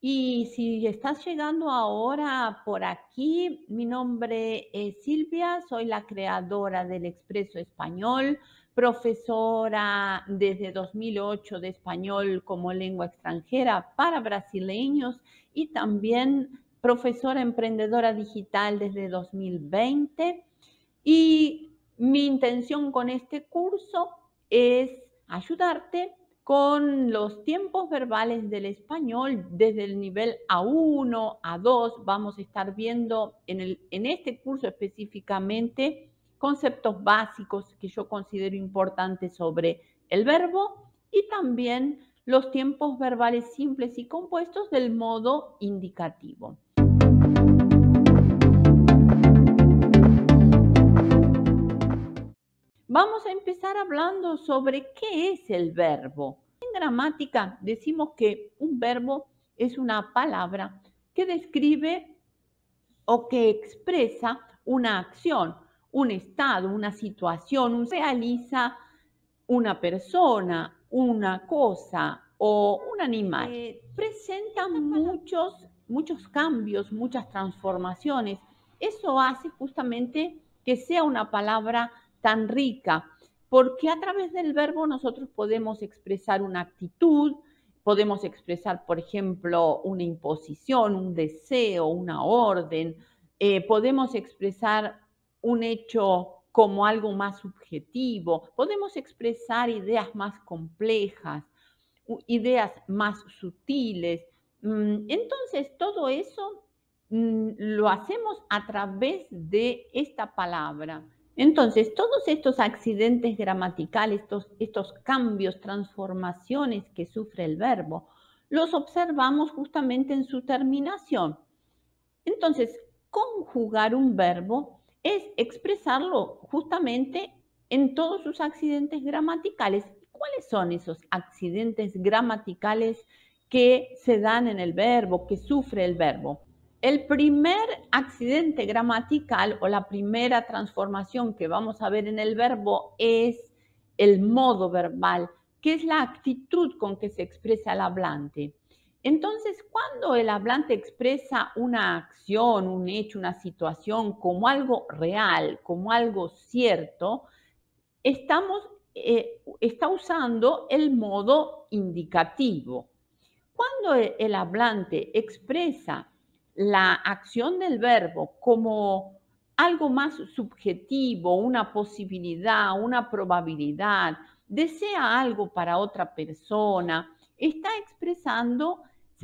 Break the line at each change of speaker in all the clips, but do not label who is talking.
Y si estás llegando ahora por aquí, mi nombre es Silvia, soy la creadora del Expreso Español, profesora desde 2008 de español como lengua extranjera para brasileños y también profesora emprendedora digital desde 2020. Y mi intención con este curso es ayudarte con los tiempos verbales del español desde el nivel A1, A2. Vamos a estar viendo en este curso específicamente conceptos básicos que yo considero importantes sobre el verbo y también los tiempos verbales simples y compuestos del modo indicativo. Vamos a empezar hablando sobre qué es el verbo. En gramática decimos que un verbo es una palabra que describe o que expresa una acción, un estado, una situación, realiza una persona, una cosa o un animal. Presenta muchos cambios, muchas transformaciones. Eso hace justamente que sea una palabra tan rica, porque a través del verbo nosotros podemos expresar una actitud, podemos expresar, por ejemplo, una imposición, un deseo, una orden, podemos expresar un hecho como algo más subjetivo, podemos expresar ideas más complejas, ideas más sutiles. Entonces, todo eso lo hacemos a través de esta palabra. Entonces, todos estos accidentes gramaticales, estos cambios, transformaciones que sufre el verbo, los observamos justamente en su terminación. Entonces, conjugar un verbo es expresarlo justamente en todos sus accidentes gramaticales. ¿Cuáles son esos accidentes gramaticales que se dan en el verbo, que sufre el verbo? El primer accidente gramatical o la primera transformación que vamos a ver en el verbo es el modo verbal, que es la actitud con que se expresa el hablante. Entonces, cuando el hablante expresa una acción, un hecho, una situación como algo real, como algo cierto, está usando el modo indicativo. Cuando el hablante expresa la acción del verbo como algo más subjetivo, una posibilidad, una probabilidad, desea algo para otra persona, se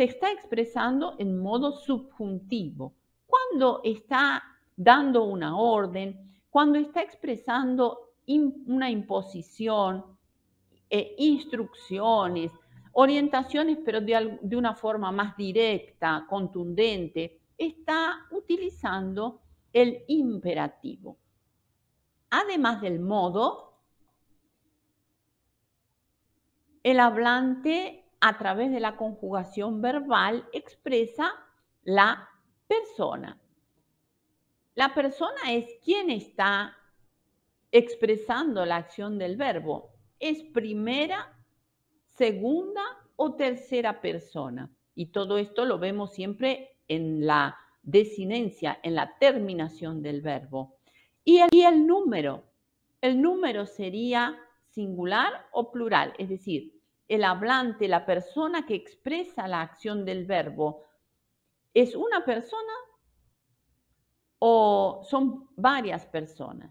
está expresando en modo subjuntivo. Cuando está dando una orden, cuando está expresando una imposición, instrucciones, orientaciones, pero de una forma más directa, contundente, está utilizando el imperativo. Además del modo, el hablante, a través de la conjugación verbal, expresa la persona. La persona es quien está expresando la acción del verbo. Es primera, segunda o tercera persona. Y todo esto lo vemos siempre en la desinencia, en la terminación del verbo. Y el número sería singular o plural, es decir, el hablante, la persona que expresa la acción del verbo, ¿es una persona o son varias personas?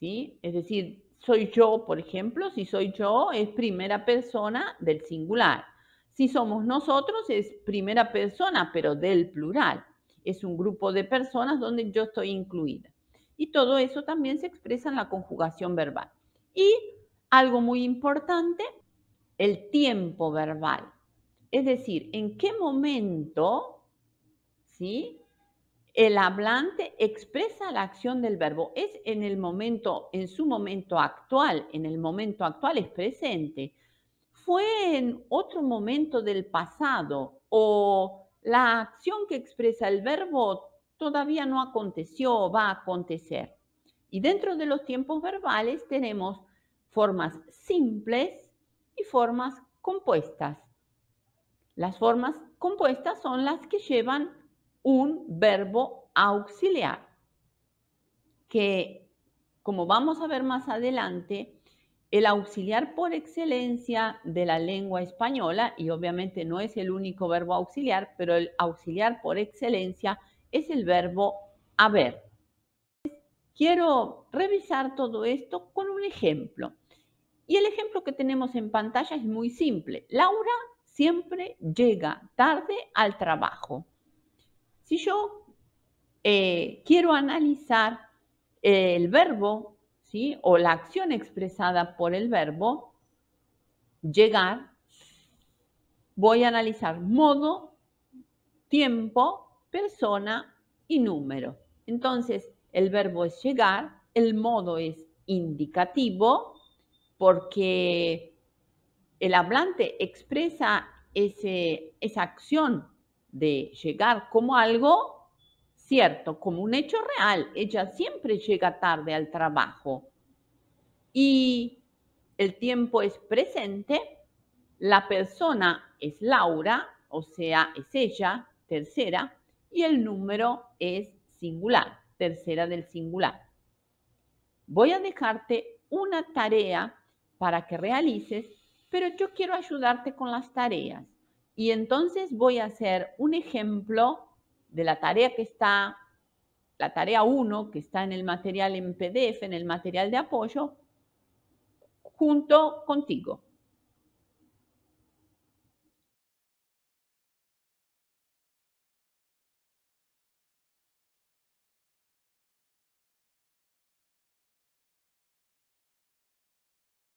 ¿Sí? Es decir, soy yo, por ejemplo, si soy yo es primera persona del singular. Si somos nosotros es primera persona, pero del plural. Es un grupo de personas donde yo estoy incluida. Y todo eso también se expresa en la conjugación verbal. Y algo muy importante, el tiempo verbal. Es decir, en qué momento, ¿sí?, el hablante expresa la acción del verbo. Es en el momento, en su momento actual. En el momento actual es presente. Fue en otro momento del pasado o la acción que expresa el verbo todavía no aconteció, va a acontecer. Y dentro de los tiempos verbales tenemos formas simples y formas compuestas. Las formas compuestas son las que llevan un verbo auxiliar, que, como vamos a ver más adelante, el auxiliar por excelencia de la lengua española, y obviamente no es el único verbo auxiliar, pero el auxiliar por excelencia es el verbo haber. Quiero revisar todo esto con un ejemplo. Y el ejemplo que tenemos en pantalla es muy simple. Laura siempre llega tarde al trabajo. Si yo quiero analizar el verbo, ¿sí? O la acción expresada por el verbo, llegar, voy a analizar modo, tiempo, persona y número. Entonces, el verbo es llegar, el modo es indicativo, porque el hablante expresa esa acción de llegar como algo cierto, como un hecho real. Ella siempre llega tarde al trabajo. Y el tiempo es presente, la persona es Laura, o sea, es ella, tercera, y el número es singular, tercera del singular. Voy a dejarte una tarea para que realices, pero yo quiero ayudarte con las tareas. Y entonces voy a hacer un ejemplo de la tarea que está, la tarea 1, que está en el material en PDF, en el material de apoyo, junto contigo.